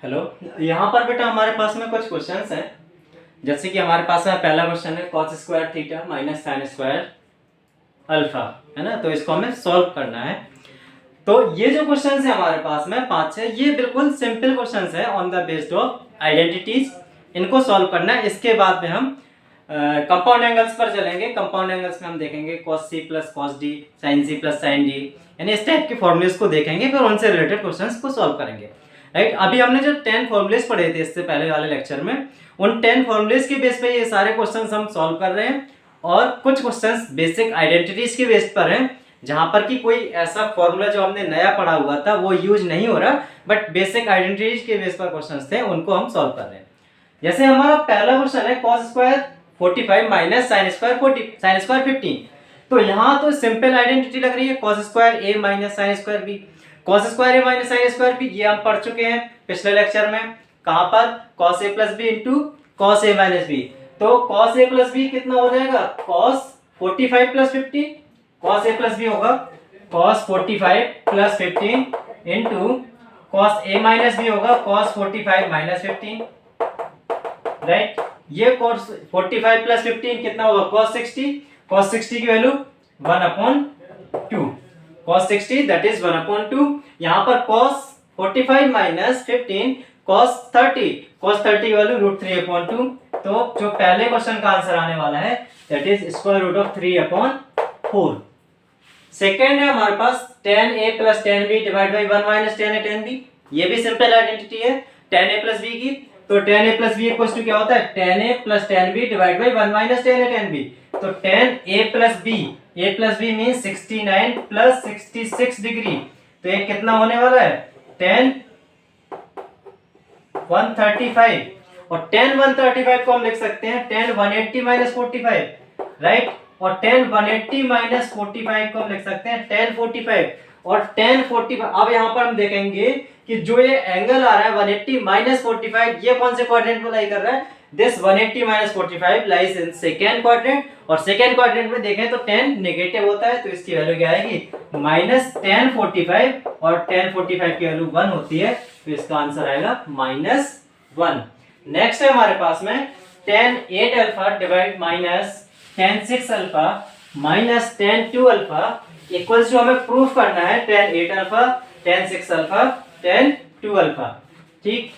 Hello. यहाँ पर बेटा हमारे पास में कुछ क्वेश्चंस हैं। जैसे कि हमारे पास में पहला क्वेश्चन है cos square theta minus sine square alpha, है ना। तो इसको हमें सॉल्व करना है। तो ये जो क्वेश्चंस है हमारे पास में 5 है, ये बिल्कुल सिंपल क्वेश्चंस है on the based of identities. इनको सॉल्व करना है। इसके बाद में हम कंपाउंड एंगल्स पर चलेंगे। कंपाउंड एंगल्स में हम देखेंगे cos c plus cos d, sin c plus sin d, यानी इस टाइप के फॉर्मूलेस को देखेंगे, फिर उनसे रिलेटेड क्वेश्चंस को सॉल्व करेंगे। राइट, अभी हमने जो 10 फॉर्मूलेस पढ़े थे इससे पहले वाले लेक्चर में, उन 10 फॉर्मूलेस के बेस पे ये सारे क्वेश्चंस हम सॉल्व कर रहे हैं। और कुछ क्वेश्चंस बेसिक आइडेंटिटीज के बेस पर हैं, जहां पर कि कोई ऐसा फॉर्मूला जो हमने नया पढ़ा हुआ था वो यूज नहीं हो रहा, बट बेसिक आइडेंटिटीज के बेस पर क्वेश्चंस थे, उनको हम सॉल्व कर रहे हैं। जैसे हमारा पहला क्वेश्चन है cos square 45 minus sine square 15। तो यहाँ तो सिंपल आइडेंटिटी लग रही है, cos square a minus sine square b। cos square a minus sine square b ये हम पढ़ चुके हैं पिछले लेक्चर में। कहाँ पर? cos a plus b into cos a minus b। तो cos a प्लस b कितना हो जाएगा? cos 45 plus 15। cos a plus b होगा cos 45 plus 15 into cos a minus b होगा cos 45 माइनस 15। राइट, ये cos 45 प्लस 15 कितना होगा? cos 60। cos 60 की वैल्यू 1/2। cos 60 that is 1/2। यहाँ पर cos 45 माइनस 15 cos 30। cos 30 की वैल्यू √3/2। तो जो पहले क्वेश्चन का आंसर आने वाला है that is square root of 3/4। Second है हमारे पास tan a plus tan b divide by 1 minus tan a tan b। ये भी सिंपल आइडेंटिटी है tan a प्लस b की। तो tan a plus b equals to क्या होता है? tan a plus tan b divide by 1 minus tan a tan b। तो tan a plus b means 69 plus 66 degree. तो ये कितना होने वाला है? tan 135। और tan 135 को हम लिख सकते हैं tan 180 माइनस 45। राइट, और tan 180 माइनस 45 को हम लिख सकते हैं tan 45। और tan 45 अब यहाँ पर हम देखेंगे कि जो ये एंगल आ रहा है 180 माइनस 45, ये कौन से क्वाड्रेंट में लाई कर रहा है? This 180 minus 45 lies in second quadrant. और सेकेंड क्वाड्रेंट में देखें तो tan नेगेटिव होता है, तो इसकी वैल्यू क्या आएगी? Minus tan 45। और tan 45 की वैल्यू 1 होती है, तो इसका आंसर आएगा -1। नेक्स्ट है हमारे पास में tan 8 alpha divide minus tan 6 alpha minus tan 2 alpha equals to हमें प्रूफ करना है tan 8 alpha tan 6 alpha tan 2 alpha. ठीक,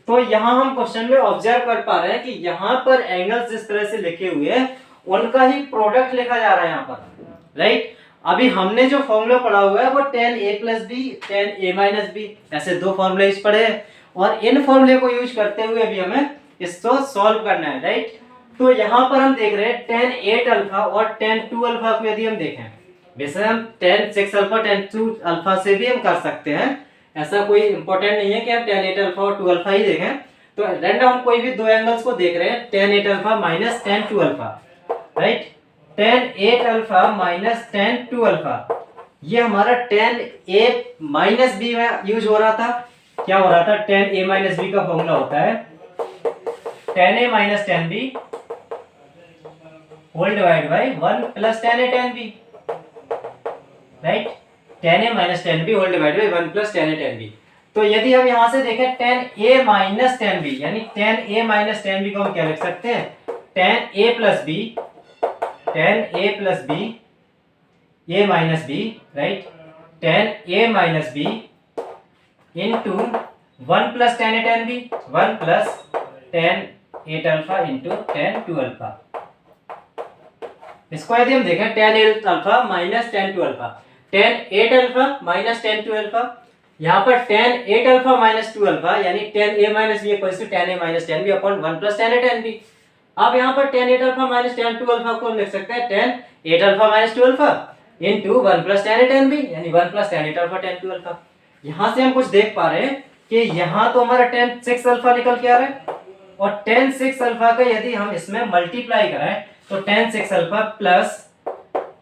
तो यहाँ हम क्वेश्चन में ऑब्जर्व कर पा रहे हैं कि यहाँ पर एंगल्स जिस तरह से लिखे हुए हैं उनका ही प्रोडक्ट लिखा जा रहा है यहाँ पर। राइट, अभी हमने जो फॉर्मूला पढ़ा हुआ है वो tan a plus b tan a minus b, ऐसे दो फॉर्मूले पढ़े हैं। और इन फॉर्मूले को यूज करते हुए अभी हमें इसको सॉल्व करना है। राइट, तो यहाँ पर हम देख रहे हैं tan 8 अल्फा और tan 2 अल्फा को यदि हम देखें, वैसे हम tan 6 अल्फा tan 2 अल्फा से भी हम कर सकते हैं, ऐसा कोई इंपॉर्टेंट नहीं है कि हम tan 8 अल्फा और 2 अल्फा ही देखें। तो रैंडम हम कोई भी दो एंगल्स को देख रहे हैं, tan 8 alpha minus tan 2 alpha. Right, tan 8 alpha minus tan 2 alpha, ये हमारा tan a माइनस b में यूज हो रहा था। क्या हो रहा था? tan a माइनस b का फॉर्मूला होता है tan a minus tan b whole divide by 1 plus tan a tan b। Right, tan a minus tan b whole divide by 1 plus tan a tan b। तो यदि हम यहां से देखें tan a minus tan b, यानी tan a minus tan b को हम क्या लिख सकते हैं? tan a plus b a minus b। Right, tan a minus b into 1 plus tan a tan b 1 plus tan 8 alpha into tan 2 alpha. इसको यदि हम देखें tan 8 alpha minus tan 2 alpha, tan 8 alpha minus tan 2 alpha, यहाँ पर tan 8 alpha minus 2 alpha यानी tan a minus b equals to tan a minus tan b upon 1 plus tan a tan b। अब यहाँ पर tan 8 alpha minus tan 2 alpha को हम लिख सकते हैं tan 8 alpha minus 2 alpha into 1 plus tan a tan b यानी 1 plus tan 8 alpha tan 2 alpha. यहाँ से हम कुछ देख पा रहे हैं कि यहाँ तो हमारा tan 6 अल्फा निकल के आ रहा है, और tan 6 अल्फा का यदि हम इसमें मल्टीप्लाई करें तो tan 6 alpha plus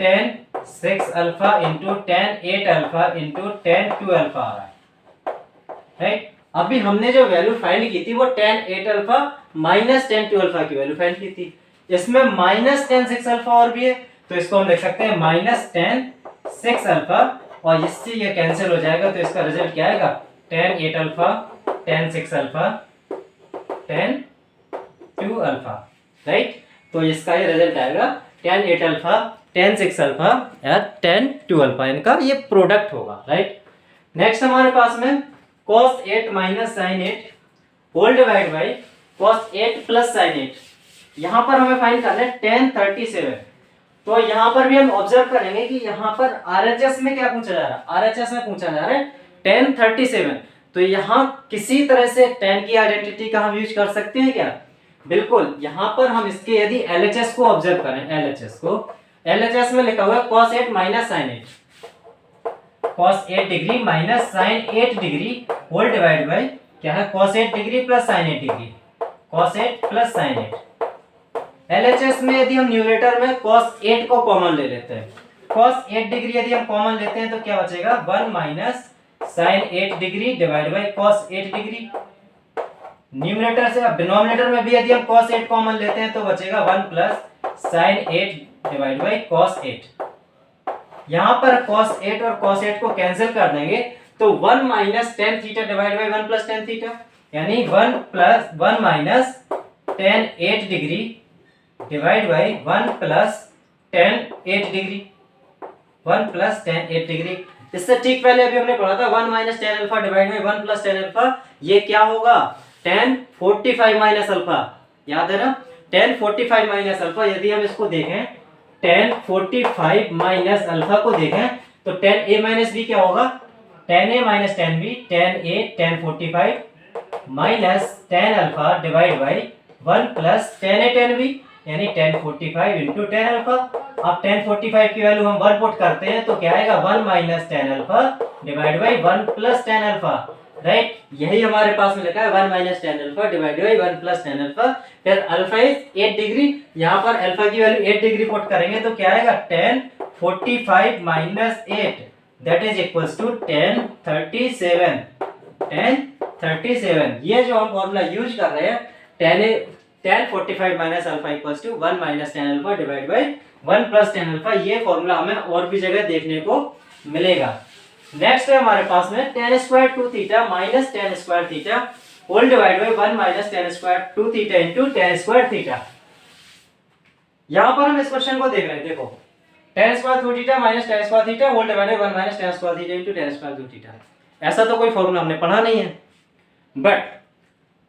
tan 6 alpha into tan 8 alpha into tan 2 alpha आ रहा है। राइट, अभी हमने जो वैल्यू फाइंड की थी वो tan 8 alpha minus tan 2 alpha की वैल्यू फाइंड की थी। इसमें माइनस tan 6 अल्फा और भी है, तो इसको हम लिख सकते हैं माइनस tan 6 अल्फा, और इससे ये कैंसिल हो जाएगा, तो इसका रिजल्ट क्या आएगा? tan 8 alpha tan 6 alpha tan 2 alpha, right. तो इसका ये रिजल्ट आएगा tan 8 अल्फा tan 6 अल्फा या tan 2 अल्फा, इनका ये प्रोडक्ट होगा, राइट। नेक्स्ट हमारे पास में cos 8 minus sin 8 whole divide by cos 8 plus sin 8। यहाँ पर हमें फाइंड करना है tan 37। तो यहाँ पर भी हम ऑब्जर्व करेंगे कि यहाँ पर RHS में क्या पूछा जा रहा है, RHS में पूछा जा रहा है tan 37। तो यहाँ किसी तरह से tan की आइडेंटिटी का हम यूज कर सकते हैं क्या? बिल्कुल। यहाँ पर हम इसके यदि LHS को ऑब्जर्व करें, LHS में लिखा हुआ है cos 8 minus sin 8, cos 8 degree minus sin 8 degree whole divide by क्या है cos 8 degree plus sin 8 degree, cos 8 plus sin 8। LHS में यदि हम न्यूमरेटर में cos 8 को कॉमन ले लेते हैं, cos 8 डिग्री यदि हम कॉमन लेते हैं तो क्या बचेगा 1 minus sin 8 degree divide by cos 8 degree. Numerator से अब डिनोमिनेटर में भी यदि हम cos 8 कॉमन लेते हैं तो बचेगा 1 plus sin 8 divide by cos 8। यहाँ पर cos 8 और cos 8 को कैंसिल कर देंगे तो 1 minus tan theta divide by 1 plus tan theta, यानी 1 minus tan 8 degree divide by 1 plus tan 8 degree, 1 plus tan 8 degree. इससे ठीक पहले अभी हमने पढ़ा था 1 minus tan alpha divide by 1 plus tan alpha, ये क्या होगा tan 45 माइनस अल्फा, याद है ना, tan 45 माइनस अल्फा। यदि हम इसको देखें tan 45 माइनस अल्फा को देखें तो tan a माइनस b क्या होगा, tan a minus tan b, tan a tan 45 minus tan alpha divide by 1 plus tan a tan b, यानी tan 45 इंटू tan अल्फा। अब tan 45 की वैल्यू हम 1 put करते हैं तो क्या आएगा 1 minus tan alpha divide by 1 plus tan alpha, right. यही हमारे पास में लिखा है 1 minus tan alpha divide by 1 plus tan alpha. फिर अल्फा इज 8 डिग्री, यहाँ पर अल्फा की वैल्यू 8 डिग्री पुट करेंगे तो क्या आएगा tan 45 minus 8 that is equals to tan 37, tan 37। ये जो हम फॉर्मूला यूज कर रहे हैं tan 45 minus alpha equals to 1 minus tan alpha divide by 1 plus tan alpha, ये फॉर्मूला हमें और भी जगह देखने को मिलेगा। नेक्स्ट है हमारे पास में tan square 2 theta minus tan square theta whole divide by 1 minus tan square 2 theta into tan square theta. यहां पर हम इस क्वेश्चन को देख रहे हैं, देखो tan square 2 theta minus tan square theta whole divide by 1 minus tan square theta into tan square 2 theta. ऐसा तो कोई फॉर्मूला हमने पढ़ा नहीं है, बट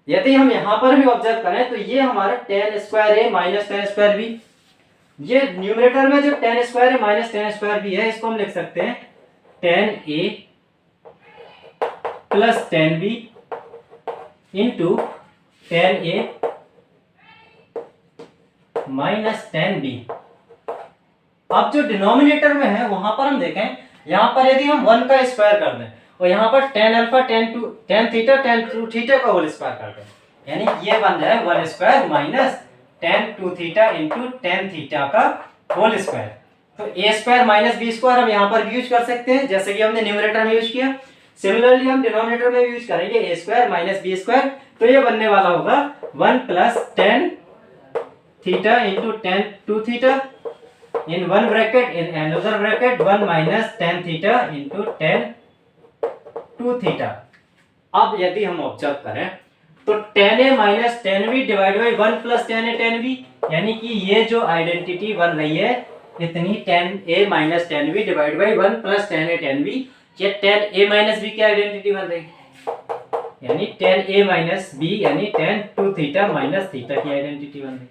यदि हम यहां पर भी ऑब्जर्व करें तो ये हमारा tan square a minus tan square b, ये न्यूमरेटर में जो tan square a minus tan square b है इसको हम लिख सकते हैं tan a plus tan b into tan a minus tan b। अब जो डिनोमिनेटर में है वहां पर हम देखें, यहां पर यदि हम 1 का स्क्वायर कर दें और यहाँ पर tan alpha tan theta tan 2 theta का होल स्क्वायर कर दें, यानी ये बन जाए 1 square minus tan 2 theta into tan theta का होल स्क्वायर। तो a square minus b square हम यहाँ पर भी यूज कर सकते हैं जैसे कि हमने न्यूमरेटर में यूज किया। सिमिलरली हम डिनोमिनेटर में यूज करेंगे a square minus b square, तो ये बनने वाला होगा 1 plus tan theta into tan 2 theta in one bracket, in another bracket 1 minus tan theta into tan 2 theta. अब यदि हम ऑब्जर्व करें तो tan a minus tan b divide by 1 plus tan a tan b, यानी कि ये जो identity बन रही है इतनी tan a minus tan b divide by 1 plus tan a tan b, ये tan a माइनस b की आइडेंटिटी बन रही, यानी tan a माइनस b यानी tan 2 थीटा माइनस थीटा की आइडेंटिटी बन रही।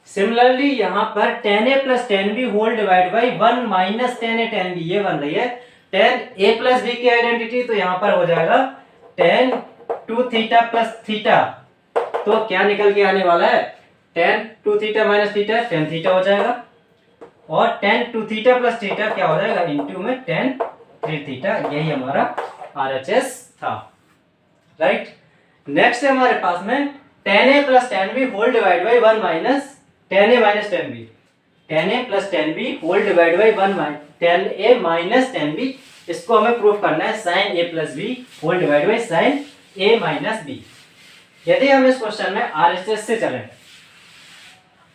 सिमिलरली यहाँ पर tan a plus tan b whole divide by 1 minus tan a tan b, ये बन रही है tan a प्लस b की आइडेंटिटी, तो यहाँ पर हो जाएगा tan 2 थीटा प्लस थीटा, तो क्या निकल के आने वाला है tan 2 theta minus theta tan theta हो जाएगा, और tan 2 थीटा प्लस थीटा क्या हो जाएगा इनटू में tan 3 थीटा। यही हमारा RHS था, राइट। नेक्स्ट है हमारे पास में tan a plus tan b whole divide by 1 minus tan a minus tan b, tan a plus tan b whole divide by 1 tan a minus tan b, इसको हमें proof करना है sin a plus b whole divide by sin a minus b। यदि हम इस question में RHS से चलें,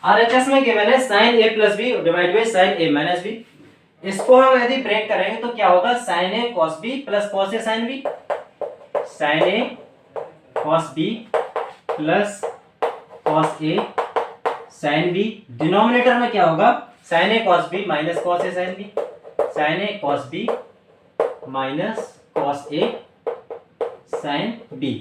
RHS में गिवन है sin a plus b divide by sin a minus b, इसको हम यदि ब्रेक करेंगे तो क्या होगा sin a cos b plus cos a sin b, sin a cos b plus cos a sine b. Denominator में क्या होगा, sine a cos b minus cos a sine b, sine a cos b minus cos a sine b.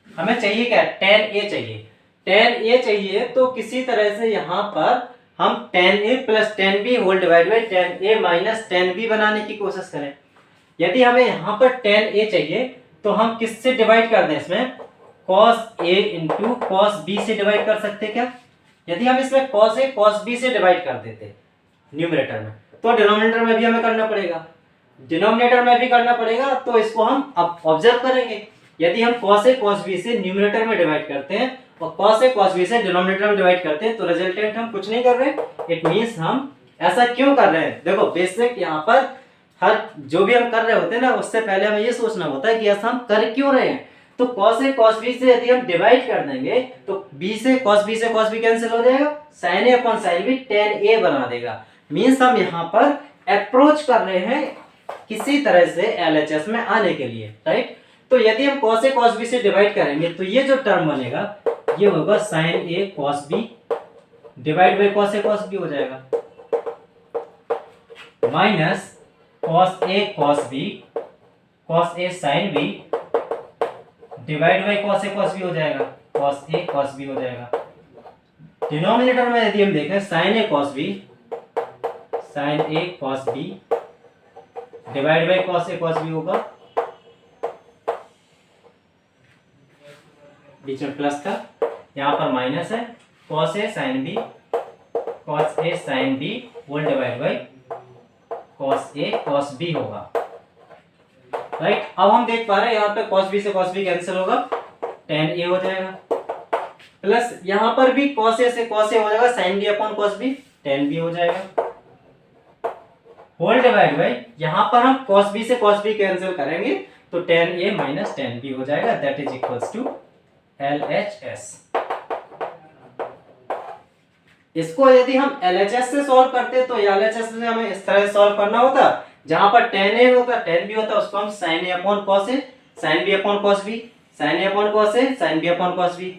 हमें चाहिए क्या, ten ए चाहिए। Ten ए चाहिए तो किसी तरह से यहाँ पर हम tan a plus tan b whole divide by tan a minus tan b बनाने की कोशिश करें। यदि हमें यहाँ पर टेन ए चाहिए तो हम किससे डिवाइड कर दें, इसमें cos a into cos b से डिवाइड कर सकते हैं क्या। यदि हम इसमें cos a cos b से डिवाइड कर देते न्यूमरेटर में, तो डिनोमिनेटर में भी हमें करना पड़ेगा, डिनोमिनेटर में भी करना पड़ेगा। तो इसको हम अब ऑब्जर्व करेंगे, यदि हम cos a cos b से न्यूमरेटर में डिवाइड करते हैं और cos a cos b से डिनोमिनेटर में डिवाइड करते हैं, तो रिजल्टेंट हम कुछ नहीं कर रहे। इट मींस हम ऐसा क्यों कर रहे हैं, देखो बेसिक यहाँ पर हर जो भी हम कर रहे होते हैं ना, उससे पहले हमें ये सोचना होता है कि ऐसा हम कर क्यों रहे हैं। तो cos a cos b से यदि हम डिवाइड कर देंगे तो b से cos b कैंसिल हो जाएगा, sin a upon sin b tan a बना देगा। मींस हम यहाँ पर अप्रोच कर रहे हैं किसी तरह से LHS में आने के लिए, राइट। तो यदि हम cos a cos b से डिवाइड करेंगे तो ये जो टर्म बनेगा ये होगा sin a cos b divide by cos a cos b हो जाएगा, minus cos a cos b cos a sin b divide by cos a cos b हो जाएगा, cos a cos b हो जाएगा। डिनोमिनेटर में यदि हम देखें sin a cos b divide by cos a cos b होगा, बीच में प्लस था, यहाँ पर माइनस है, cos a sin b whole divide by cos a cos b होगा, राइट। अब हम देख पा रहे हैं यहाँ पे cos b से cos b कैंसिल होगा, tan a हो जाएगा, प्लस यहाँ पर भी cos a से cos a हो जाएगा, sin b upon cos b tan b हो जाएगा, होल डिवाइड बाई यहाँ पर हम cos b से cos b कैंसिल करेंगे तो tan a minus tan b हो जाएगा, that is equals to LHS। इसको यदि हम LHS से सॉल्व करते तो LHS से हमें इस तरह सॉल्व करना होता, जहां पर tan a होता tan b होता, उसको हम sin a upon cos a sin b upon cos b sin a upon cos a sin b upon cos b।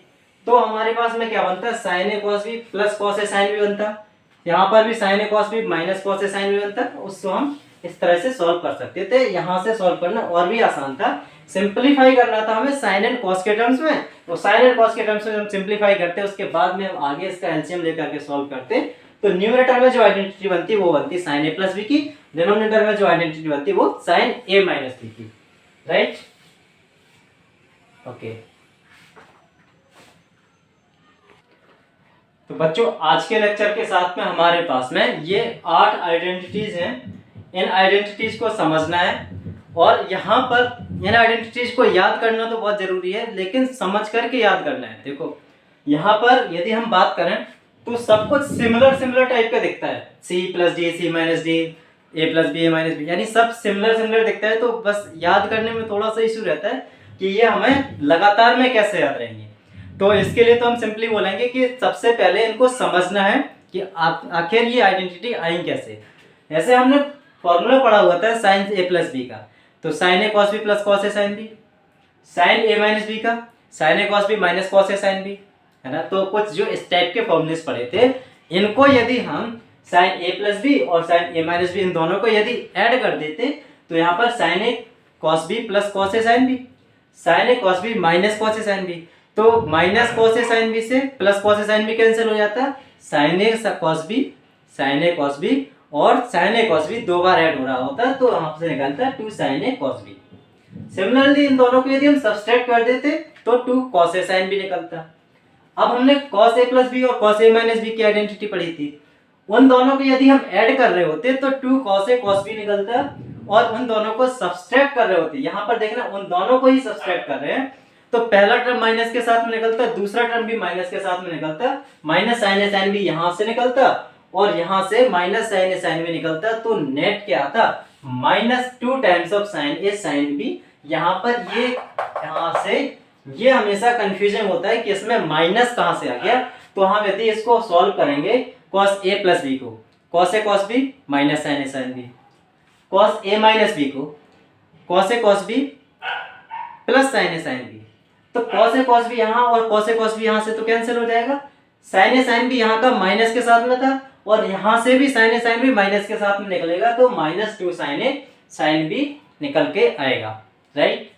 तो हमारे पास में क्या बनता है, sin a cos b plus cos a sin b बनता, यहाँ पर भी sin a cos b minus cos a sin b बनता। उसको हम इस तरह से सॉल्व कर सकते थे, यहाँ से सॉल्व करना और भी आसान था, सिंपलीफाई करना था हमें साइन एंड कॉस के टर्म्स में। तो साइन एंड कॉस के टर्म्स में हम सिंपलीफाई करते, उसके बाद में हम आगे इसका एलसीएम लेकर के सॉल्व करते। तो न्यूमरेटर में जो आइडेंटिटी बनती वो बनती साइन ए प्लस बी की, डिनोमिनेटर में जो आइडेंटिटी बनती वो साइन ए माइनस बी की, राइट। ओके, तो बच्चों आज के लेक्चर के साथ में हमारे पास में ये 8 आइडेंटिटीज हैं। इन आइडेंटिटीज को समझना है और यहाँ पर इन आइडेंटिटीज को याद करना तो बहुत जरूरी है, लेकिन समझ करके याद करना है। देखो यहाँ पर यदि हम बात करें तो सब कुछ सिमिलर टाइप का दिखता है, c plus d c minus d a plus b a minus b, यानी सब सिमिलर दिखता है। तो बस याद करने में थोड़ा सा इशू रहता है कि ये हमें लगातार में कैसे याद रहेंगे। तो इसके लिए तो हम सिंपली बोलेंगे कि सबसे पहले इनको समझना है कि आखिर ये आइडेंटिटी आई कैसे। ऐसे हमने फॉर्मूला पढ़ा हुआ था साइन ए प्लस बी का, तो sign a cos b plus cos a sine b, sine a minus B का sign a cos b minus cos a sine B, है ना। तो कुछ जो इस टाइप के फॉर्मूलेस पढ़े थे, इनको यदि हम साइन ए प्लस बी और साइन ए माइनस बी इन दोनों को यदि ऐड कर देते तो यहाँ पर sine a cos b plus cos a sine b, sine a cos b minus cos a sine b, तो minus cos a sine b से plus cos a sine b cancel हो जाता है, साइन ए कॉस बी और sine a cos b 2 बार add हो रहा होता है, तो यहाँ से निकलता है 2 sine a cos b. Similarly इन दोनों को यदि हम सब्सट्रैक्ट कर देते तो 2 कॉस ए साइन बी निकलता। अब हमने कॉस ए प्लस बी और कॉस ए माइनस बी की आइडेंटिटी पढ़ी थी, उन दोनों को यदि हम ऐड कर रहे होते तो 2 कॉस ए कॉस बी निकलता, और उन दोनों को सब्सट्रैक्ट कर रहे होते, यहाँ पर देखना उन दोनों को ही सब्सट्रैक्ट कर रहे हैं, तो पहला टर्म माइनस के साथ में निकलता, दूसरा टर्म भी माइनस के साथ में निकलता, minus sine a sine b यहाँ से निकलता और यहाँ से minus sine a sine b निकलता, तो नेट क्या आता, -2 times of sine a sine b. यहाँ पर ये यहाँ से ये हमेशा कंफ्यूजन होता है कि इसमें माइनस कहाँ से आ गया। तो हम यदि इसको सॉल्व करेंगे cos a प्लस बी को cos a cos b minus sine a sine b, cos a minus b को cos a cos b plus sine a sine b, तो कॉस ए कॉस बी यहाँ और cos a cos b यहाँ से तो cancel हो जाएगा। Sign a sine b यहाँ का माइनस के साथ में था और यहाँ से भी sign a sine B minus के साथ में निकलेगा, तो -2 साइन ए साइन बी निकल के आएगा, राइट।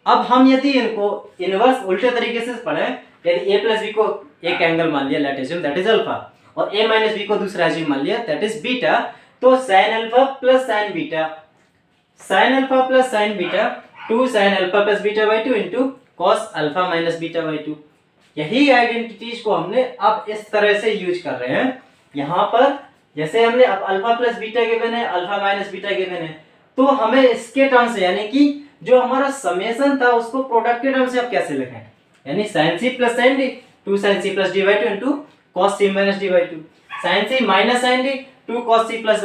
अब हम यदि इनको इनवर्स उल्टे तरीके से पढ़ें, यदि a प्लस बी को एक एंगल मान लिया, late assume that is alpha, और a माइनस बी को दूसरा एंगल मान लिया दैट इज बीटा, तो sine alpha plus sign beta, sine alpha plus sign beta 2 sine alpha plus beta by 2 into cos alpha minus beta by 2। यही identities को हमने अब इस तरह से यूज कर रहे हैं यहाँ पर। जैसे हमने अब अल्फा प्लस बीटा गिवन है, अल्फा माइनस बीटा गिवन है, तो हमें इसके टर्म से यानी कि जो हमारा समेशन था उसको प्रोडक्ट के टर्म से अब कैसे लिखें, यानी sin c plus sin d 2 sin c plus d by 2 into cos c minus d by 2, sin c minus sin d 2 cos c plus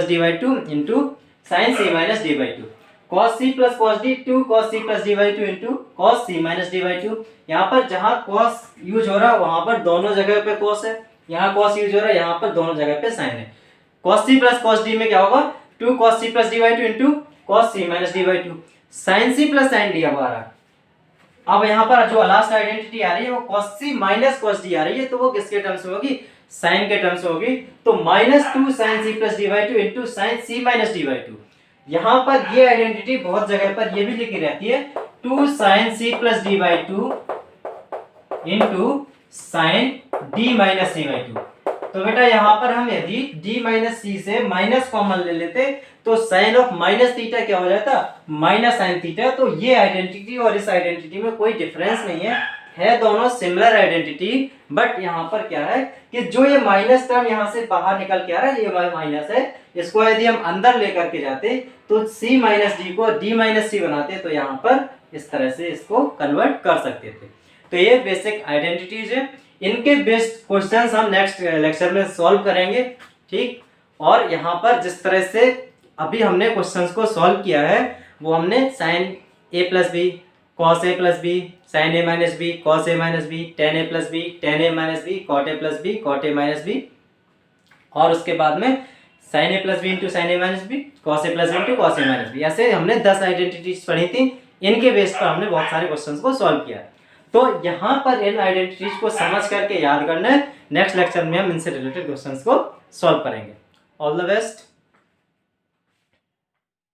d by 2 into sin c minus d by 2, cos c plus cos d 2 cos c plus d by 2 into cos c minus d by 2। यहाँ पर जहाँ cos use हो रहा है वहां पर दोनों जगह पे cos है, यहाँ cos यूज हो रहा है यहाँ पर दोनों जगह पे sin है। cos c plus cos d में क्या होगा 2 cos c plus d by 2 into cos c minus d by 2, sin c plus sin d अब आ रहा है। अब यहाँ पर जो लास्ट आइडेंटिटी आ रही है वो cos c minus cos d आ रही है, तो वो किसके टर्म्स में होगी, sin के टर्म्स में होगी, तो -2 sin c plus d by 2 into sin c minus d by 2। यहाँ पर ये आइडेंटिटी बहुत जगह पर ये भी लिखी रहती है 2 sin c plus d by 2 into sin d minus c by 2। तो बेटा यहाँ पर हम यदि d माइनस c से माइनस कॉमन ले लेते तो साइन ऑफ माइनस थीटा क्या हो जाता, माइनस साइन थीटा। तो ये आइडेंटिटी और इस आइडेंटिटी में कोई डिफरेंस नहीं है दोनों सिमिलर आइडेंटिटी, बट यहाँ पर क्या है कि जो ये माइनस टर्म यहाँ से बाहर निकल के आ रहा है, ये माइनस है, इसको यदि हम अंदर लेकर के जाते तो c माइनस डी को d माइनस सी बनाते, तो यहाँ पर इस तरह से इसको कन्वर्ट कर सकते थे। तो ये बेसिक आइडेंटिटीज है, इनके बेस्ड क्वेश्चंस हम नेक्स्ट लेक्चर में सॉल्व करेंगे, ठीक। और यहाँ पर जिस तरह से अभी हमने क्वेश्चंस को सॉल्व किया है वो हमने sin a plus b cos a plus b sin a minus b cos a minus b tan a plus b tan a minus b cot a plus b cot a minus b, और उसके बाद में sin a plus b into sin a minus b cos a plus b into cos a minus b. ऐसे हमने 10 identities पढ़ी थी, इनके base पर हमने बहुत सारे क्वेश्चंस को सॉल्व किया। तो यहाँ पर इन आइडेंटिटीज को समझ करके याद करना है, नेक्स्ट लेक्चर में हम इनसे रिलेटेड क्वेश्चंस को सॉल्व करेंगे। All the best.